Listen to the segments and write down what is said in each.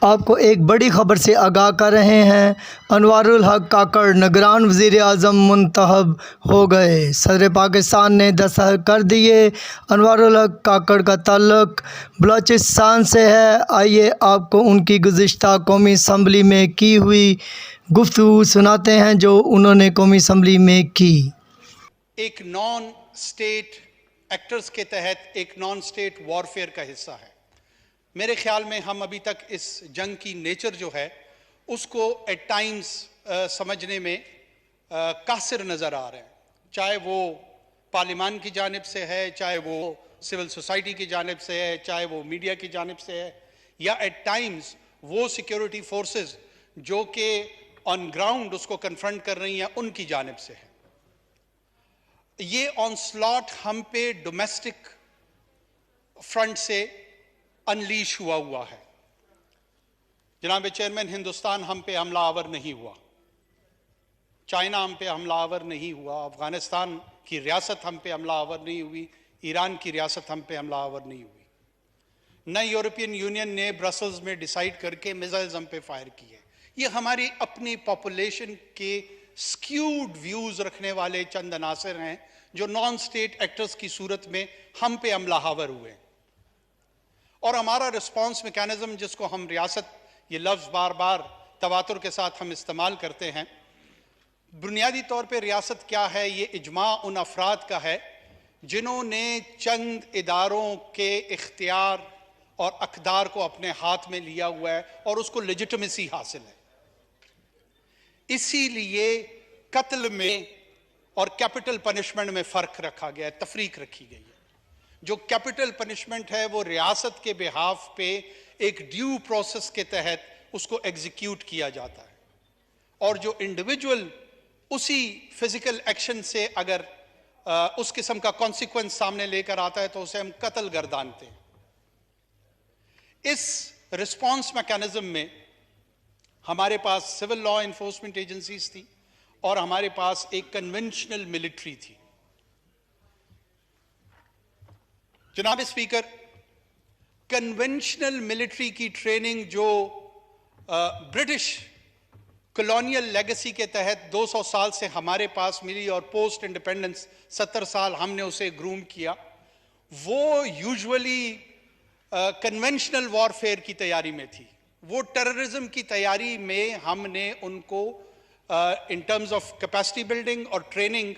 आपको एक बड़ी खबर से आगाह कर रहे हैं। अनवारुल हक काकड़ निगरान वज़ीर-ए-आज़म मुंतखब हो गए। सदर पाकिस्तान ने दस्तखत कर दिए। अनवारुल हक काकड़ का ताल्लुक बलोचिस्तान से है। आइए आपको उनकी गुज़िश्ता कौमी असम्बली में की हुई गुफ्तगू सुनाते हैं जो उन्होंने कौमी असम्बली में की। एक नॉन स्टेट एक्टर्स के तहत एक नॉन स्टेट वॉरफेयर का हिस्सा है। मेरे ख्याल में हम अभी तक इस जंग की नेचर जो है उसको एट टाइम्स समझने में कासिर नज़र आ रहे हैं, चाहे वो पार्लियामान की जानिब से है, चाहे वो सिविल सोसाइटी की जानिब से है, चाहे वो मीडिया की जानिब से है, या एट टाइम्स वो सिक्योरिटी फोर्सेस जो कि ऑन ग्राउंड उसको कन्फ्रंट कर रही हैं उनकी जानिब से है। ये ऑनस्लॉट हम पे डोमेस्टिक फ्रंट से अनलीश हुआ है। जनाब चेयरमैन, हिंदुस्तान हम पे हमला आवर नहीं हुआ, चाइना हम पे हमला आवर नहीं हुआ, अफगानिस्तान की रियासत हम पे हमला आवर नहीं हुई, ईरान की रियासत हम पे हमला आवर नहीं हुई, न यूरोपियन यूनियन ने ब्रसल्स में डिसाइड करके मिसाइल्स हम पे फायर किए। ये हमारी अपनी पॉपुलेशन के स्क्यूड व्यूज रखने वाले चंद अनासर हैं जो नॉन स्टेट एक्टर्स की सूरत में हम पे हमला आवर हुए। और हमारा रिस्पॉन्स मैकेनिज्म, जिसको हम रियासत, ये लफ्ज़ बार बार तवातुर के साथ हम इस्तेमाल करते हैं, बुनियादी तौर पे रियासत क्या है? ये इजमा उन अफराद का है जिन्होंने चंद इदारों के इख्तियार और अक़दार को अपने हाथ में लिया हुआ है और उसको लेजिटिमेसी हासिल है। इसीलिए कत्ल में और कैपिटल पनिशमेंट में फ़र्क रखा गया है, तफरीक रखी गई है। जो कैपिटल पनिशमेंट है वो रियासत के बिहाफ पे एक ड्यू प्रोसेस के तहत उसको एग्जीक्यूट किया जाता है, और जो इंडिविजुअल उसी फिजिकल एक्शन से अगर उस किस्म का कॉन्सिक्वेंस सामने लेकर आता है तो उसे हम कत्ल गर्दानते हैं। इस रिस्पॉन्स मैकेनिज्म में हमारे पास सिविल लॉ इन्फोर्समेंट एजेंसीज थी और हमारे पास एक कन्वेंशनल मिलिट्री थी। जनाब स्पीकर, कन्वेंशनल मिलिट्री की ट्रेनिंग जो ब्रिटिश कॉलोनियल लेगेसी के तहत 200 साल से हमारे पास मिली और पोस्ट इंडिपेंडेंस 70 साल हमने उसे ग्रूम किया, वो यूजुअली कन्वेंशनल वॉरफेयर की तैयारी में थी। वो टेररिज्म की तैयारी में हमने उनको इन टर्म्स ऑफ कैपेसिटी बिल्डिंग और ट्रेनिंग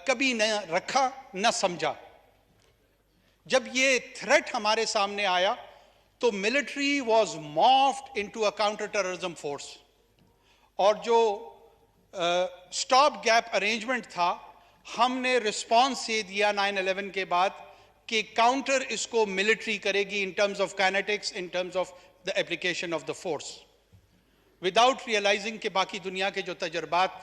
कभी न रखा, न समझा। जब ये थ्रेट हमारे सामने आया तो military was morphed into a counter terrorism force, और जो स्टॉप गैप अरेंजमेंट था हमने रिस्पॉन्स ये दिया 9/11 के बाद कि काउंटर इसको मिलिट्री करेगी in terms of kinetics, in terms of the application of the force, without realising कि बाकी दुनिया के जो तजर्बात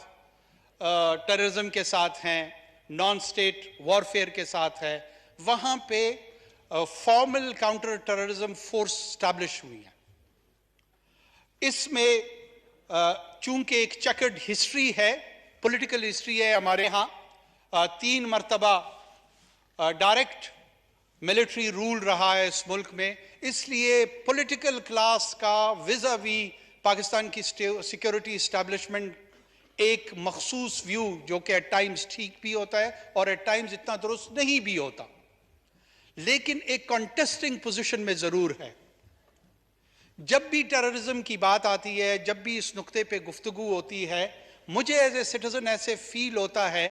टेररिज्म के साथ हैं, नॉन स्टेट वॉरफेयर के साथ है, वहाँ पे formal counter terrorism force establish हुई है। इसमें चूंकि एक चेकर्ड हिस्ट्री है, पॉलिटिकल हिस्ट्री है हमारे यहाँ, 3 मरतबा डायरेक्ट मिलिट्री रूल रहा है इस मुल्क में, इसलिए पॉलिटिकल क्लास का विज़ावी पाकिस्तान की सिक्योरिटी इस्टेब्लिशमेंट एक मखसूस व्यू, जो कि एट टाइम्स ठीक भी होता है और एट टाइम्स इतना दुरुस्त नहीं भी होता, लेकिन एक कॉन्टेस्टिंग पोजीशन में जरूर है। जब भी टेररिज्म की बात आती है, जब भी इस नुक्ते पे गुफ्तगू होती है, मुझे एज ए सिटीजन ऐसे फील होता है